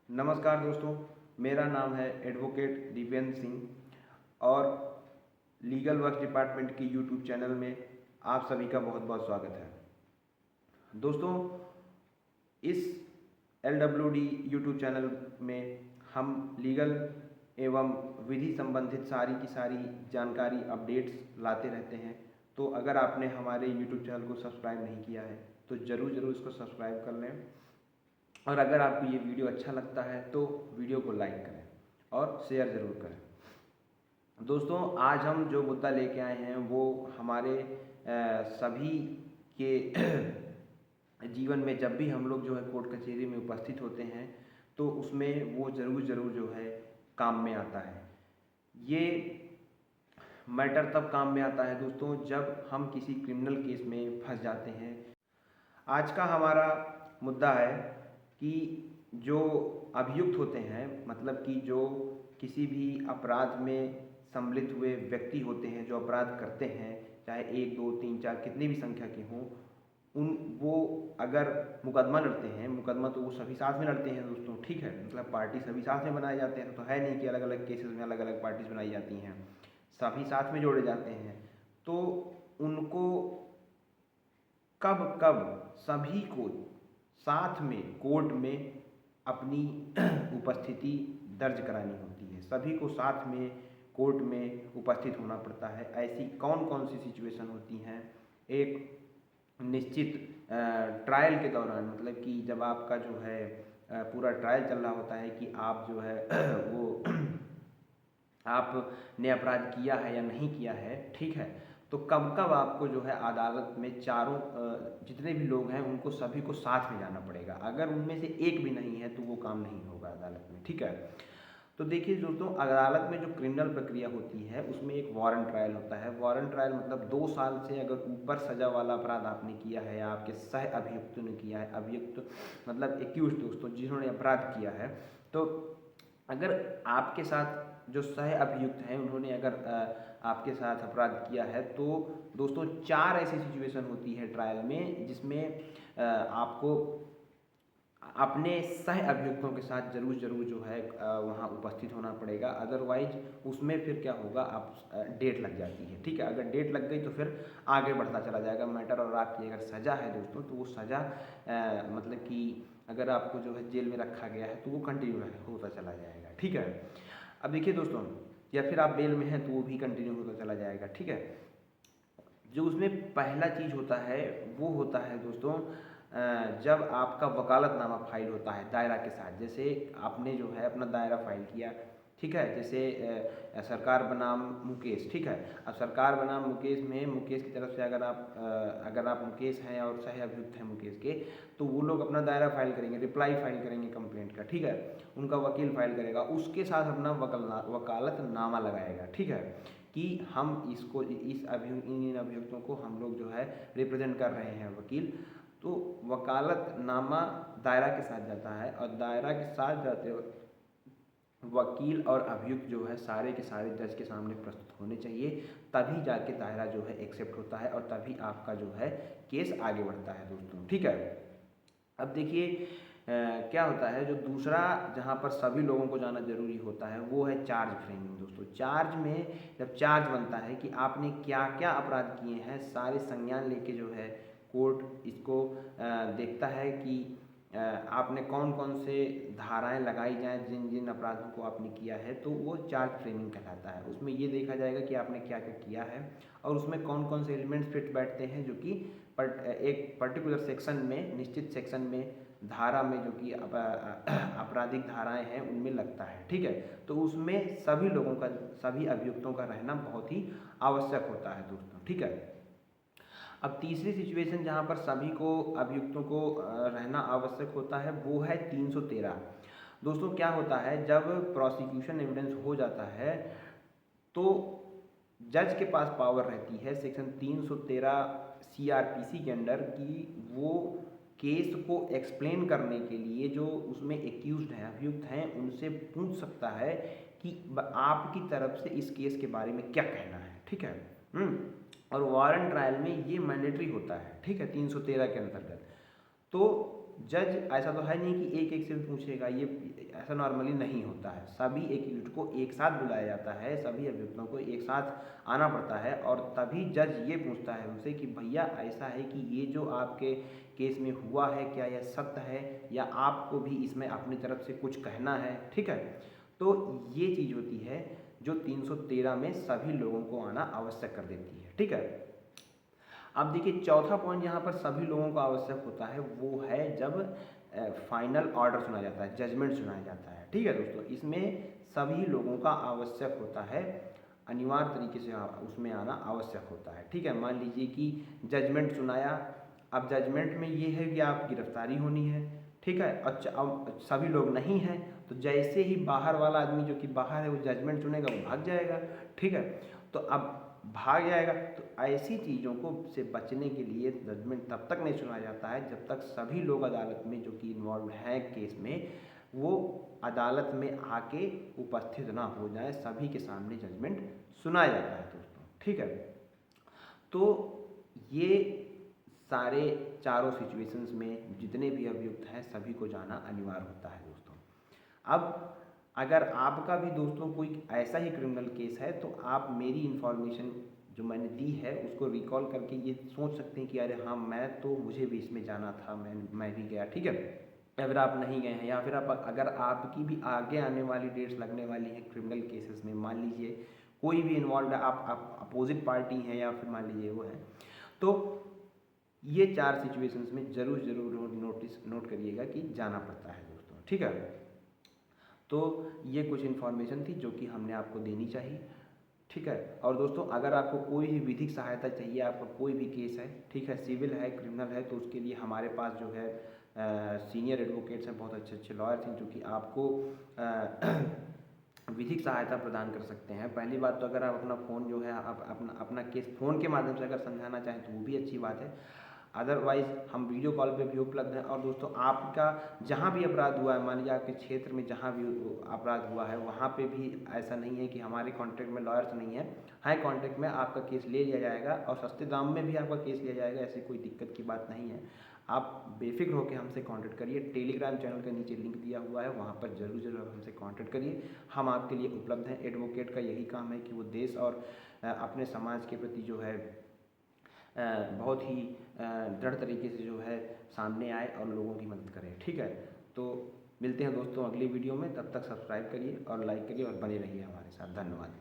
नमस्कार दोस्तों, मेरा नाम है एडवोकेट दीपेंद्र सिंह और लीगल वर्क डिपार्टमेंट की यूट्यूब चैनल में आप सभी का बहुत बहुत स्वागत है। दोस्तों, इस LWD यूट्यूब चैनल में हम लीगल एवं विधि संबंधित सारी की सारी जानकारी अपडेट्स लाते रहते हैं। तो अगर आपने हमारे यूट्यूब चैनल को सब्सक्राइब नहीं किया है तो ज़रूर इसको सब्सक्राइब कर लें, और अगर आपको ये वीडियो अच्छा लगता है तो वीडियो को लाइक करें और शेयर ज़रूर करें। दोस्तों, आज हम जो मुद्दा लेके आए हैं वो हमारे सभी के जीवन में जब भी हम लोग जो है कोर्ट कचहरी में उपस्थित होते हैं तो उसमें वो ज़रूर जो है काम में आता है। ये मैटर तब काम में आता है दोस्तों जब हम किसी क्रिमिनल केस में फंस जाते हैं। आज का हमारा मुद्दा है कि जो अभियुक्त होते हैं, मतलब कि जो किसी भी अपराध में सम्मिलित हुए व्यक्ति होते हैं, जो अपराध करते हैं, चाहे 1 2 3 4 कितनी भी संख्या के हों, वो अगर मुकदमा लड़ते हैं, मुकदमा तो वो सभी साथ में लड़ते हैं दोस्तों, ठीक है। मतलब पार्टी सभी साथ में बनाए जाते हैं, तो है नहीं कि अलग अलग केसेस में अलग अलग पार्टीज बनाई जाती हैं, सभी साथ में जोड़े जाते हैं। तो उनको कब कब सभी को साथ में कोर्ट में अपनी उपस्थिति दर्ज करानी होती है, सभी को साथ में कोर्ट में उपस्थित होना पड़ता है। ऐसी कौन कौन सी सिचुएशन होती हैं एक निश्चित ट्रायल के दौरान, मतलब कि जब आपका जो है पूरा ट्रायल चल रहा होता है कि आप जो है वो आपने अपराध किया है या नहीं किया है, ठीक है। तो कब कब आपको जो है अदालत में चारों जितने भी लोग हैं उनको सभी को साथ में जाना पड़ेगा। अगर उनमें से एक भी नहीं है तो वो काम नहीं होगा अदालत में, ठीक है। तो देखिए दोस्तों, अदालत में जो क्रिमिनल प्रक्रिया होती है उसमें एक वारंट ट्रायल होता है। वारंट ट्रायल मतलब 2 साल से अगर ऊपर सजा वाला अपराध आपने किया है या आपके सह अभियुक्त ने किया है, अभियुक्त मतलब एक्यूज दोस्तों जिन्होंने अपराध किया है, तो अगर आपके साथ जो सह अभियुक्त हैं उन्होंने अगर आपके साथ अपराध किया है तो दोस्तों 4 ऐसी सिचुएशन होती है ट्रायल में जिसमें आपको अपने सह अभियुक्तों के साथ ज़रूर जो है वहाँ उपस्थित होना पड़ेगा। अदरवाइज उसमें फिर क्या होगा, आप डेट लग जाती है, ठीक है। अगर डेट लग गई तो फिर आगे बढ़ता चला जाएगा मैटर, और आपकी अगर सज़ा है दोस्तों तो वो सज़ा मतलब कि अगर आपको जो है जेल में रखा गया है तो वो कंटिन्यू होता चला जाएगा, ठीक है। अब देखिए दोस्तों, या फिर आप बेल में हैं तो वो भी कंटिन्यू होता चला जाएगा, ठीक है। जो उसमें पहला चीज़ होता है वो होता है दोस्तों जब आपका वकालतनामा फाइल होता है दायरा के साथ। जैसे आपने जो है अपना दायरा फाइल किया, ठीक है। जैसे सरकार बनाम मुकेश, ठीक है। अब सरकार बनाम मुकेश में मुकेश की तरफ से अगर आप मुकेश हैं और सह अभियुक्त हैं मुकेश के, तो वो लोग अपना दायरा फाइल करेंगे, रिप्लाई फाइल करेंगे कंप्लेंट का, ठीक है। उनका वकील फाइल करेगा, उसके साथ अपना वकालतनामा लगाएगा, ठीक है, कि हम इसको इन अभियुक्तों को हम लोग जो है रिप्रेजेंट कर रहे हैं वकील। तो वकालतनामा दायरा के साथ जाता है, और दायरा के साथ जाते वक्त वकील और अभियुक्त जो है सारे के सारे जज के सामने प्रस्तुत होने चाहिए, तभी जाके दायरा जो है एक्सेप्ट होता है और तभी आपका जो है केस आगे बढ़ता है दोस्तों, ठीक है। अब देखिए क्या होता है, जो दूसरा जहाँ पर सभी लोगों को जाना जरूरी होता है वो है चार्ज फ्रेमिंग दोस्तों। चार्ज में जब चार्ज बनता है कि आपने क्या क्या अपराध किए हैं, सारे संज्ञान लेके जो है कोर्ट इसको देखता है कि आपने कौन कौन से धाराएं लगाई जाएं जिन जिन अपराधों को आपने किया है, तो वो चार्ज फ्रेमिंग कहलाता है। उसमें ये देखा जाएगा कि आपने क्या क्या किया है और उसमें कौन कौन से एलिमेंट्स फिट बैठते हैं, जो कि एक पर्टिकुलर सेक्शन में, निश्चित सेक्शन में, धारा में, जो कि आपराधिक धाराएं हैं उनमें लगता है, ठीक है। तो उसमें सभी लोगों का, सभी अभियुक्तों का रहना बहुत ही आवश्यक होता है दोस्तों, ठीक है। अब तीसरी सिचुएशन जहाँ पर सभी को अभियुक्तों को रहना आवश्यक होता है वो है 313। दोस्तों क्या होता है, जब प्रोसिक्यूशन एविडेंस हो जाता है तो जज के पास पावर रहती है सेक्शन 313 CRPC के अंडर कि वो केस को एक्सप्लेन करने के लिए जो उसमें एक्यूज्ड हैं, अभियुक्त हैं, उनसे पूछ सकता है कि आपकी तरफ से इस केस के बारे में क्या कहना है, ठीक है। और वारंट ट्रायल में ये मैंडेटरी होता है, ठीक है, 313 के अंतर्गत। तो जज ऐसा तो है नहीं कि एक एक से पूछेगा, ये ऐसा नॉर्मली नहीं होता है। सभी एक्यूज को एक साथ बुलाया जाता है, सभी अभियुक्तों को एक साथ आना पड़ता है और तभी जज ये पूछता है उनसे कि भैया ऐसा है कि ये जो आपके केस में हुआ है क्या यह सत्य है, या आपको भी इसमें अपनी तरफ से कुछ कहना है। ठीक है, तो ये चीज़ होती है जो 313 में सभी लोगों को आना आवश्यक कर देती है। ठीक है, अब देखिए चौथा पॉइंट यहाँ पर सभी लोगों को आवश्यक होता है, वो है जब फाइनल ऑर्डर सुना जाता है, जजमेंट सुनाया जाता है। ठीक है दोस्तों, इसमें सभी लोगों का आवश्यक होता है, अनिवार्य तरीके से उसमें आना आवश्यक होता है। ठीक है, मान लीजिए कि जजमेंट सुनाया, अब जजमेंट में ये है कि आपकी गिरफ्तारी होनी है। ठीक है, अच्छा अब सभी लोग नहीं हैं तो जैसे ही बाहर वाला आदमी जो कि बाहर है वो जजमेंट सुनेगा वो भाग जाएगा। ठीक है, तो अब भाग जाएगा, तो ऐसी चीज़ों को से बचने के लिए जजमेंट तब तक नहीं सुना जाता है जब तक सभी लोग अदालत में जो कि इन्वॉल्व हैं केस में, वो अदालत में आके उपस्थित ना हो जाए, सभी के सामने जजमेंट सुनाया जाता है दोस्तों। ठीक है, तो ये सारे चारों सिचुएशंस में जितने भी अभियुक्त हैं सभी को जाना अनिवार्य होता है दोस्तों। अब अगर आपका भी दोस्तों कोई ऐसा ही क्रिमिनल केस है तो आप मेरी इन्फॉर्मेशन जो मैंने दी है उसको रिकॉल करके ये सोच सकते हैं कि अरे हाँ मैं तो मुझे भी इसमें जाना था, मैं भी गया। ठीक है, या फिर आप नहीं गए हैं, या फिर आप अगर आपकी भी आगे आने वाली डेट्स लगने वाली हैं क्रिमिनल केसेस में, मान लीजिए कोई भी इन्वॉल्व है, आप अपोजिट पार्टी हैं या फिर मान लीजिए वो है, तो ये चार सिचुएशंस में ज़रूर नोट करिएगा कि जाना पड़ता है दोस्तों। ठीक है, तो ये कुछ इन्फॉर्मेशन थी जो कि हमने आपको देनी चाहिए। ठीक है, और दोस्तों अगर आपको कोई भी विधिक सहायता चाहिए, आपका कोई भी केस है, ठीक है, सिविल है, क्रिमिनल है, तो उसके लिए हमारे पास जो है सीनियर एडवोकेट्स हैं, बहुत अच्छे अच्छे लॉयर्स हैं जो कि आपको विधिक सहायता प्रदान कर सकते हैं। पहली बात तो अगर आप अपना फ़ोन जो है आप अपना केस फ़ोन के माध्यम से अगर समझाना चाहें तो वो भी अच्छी बात है, अदरवाइज़ हम वीडियो कॉल पे भी उपलब्ध हैं। और दोस्तों आपका जहाँ भी अपराध हुआ है, मान लीजिए आपके क्षेत्र में जहाँ भी अपराध हुआ है वहाँ पे भी ऐसा नहीं है कि हमारे कॉन्टैक्ट में लॉयर्स नहीं है, हाई कॉन्टैक्ट में आपका केस ले लिया जाएगा और सस्ते दाम में भी आपका केस लिया जाएगा, ऐसी कोई दिक्कत की बात नहीं है। आप बेफिक्र होकर हमसे कांटेक्ट करिए, टेलीग्राम चैनल के नीचे लिंक दिया हुआ है, वहाँ पर ज़रूर आप हमसे कांटेक्ट करिए, हम आपके लिए उपलब्ध हैं। एडवोकेट का यही काम है कि वो देश और अपने समाज के प्रति जो है बहुत ही दृढ़ तरीके से जो है सामने आए और लोगों की मदद करें। ठीक है, तो मिलते हैं दोस्तों अगली वीडियो में, तब तक सब्सक्राइब करिए और लाइक करिए और बने रहिए हमारे साथ। धन्यवाद।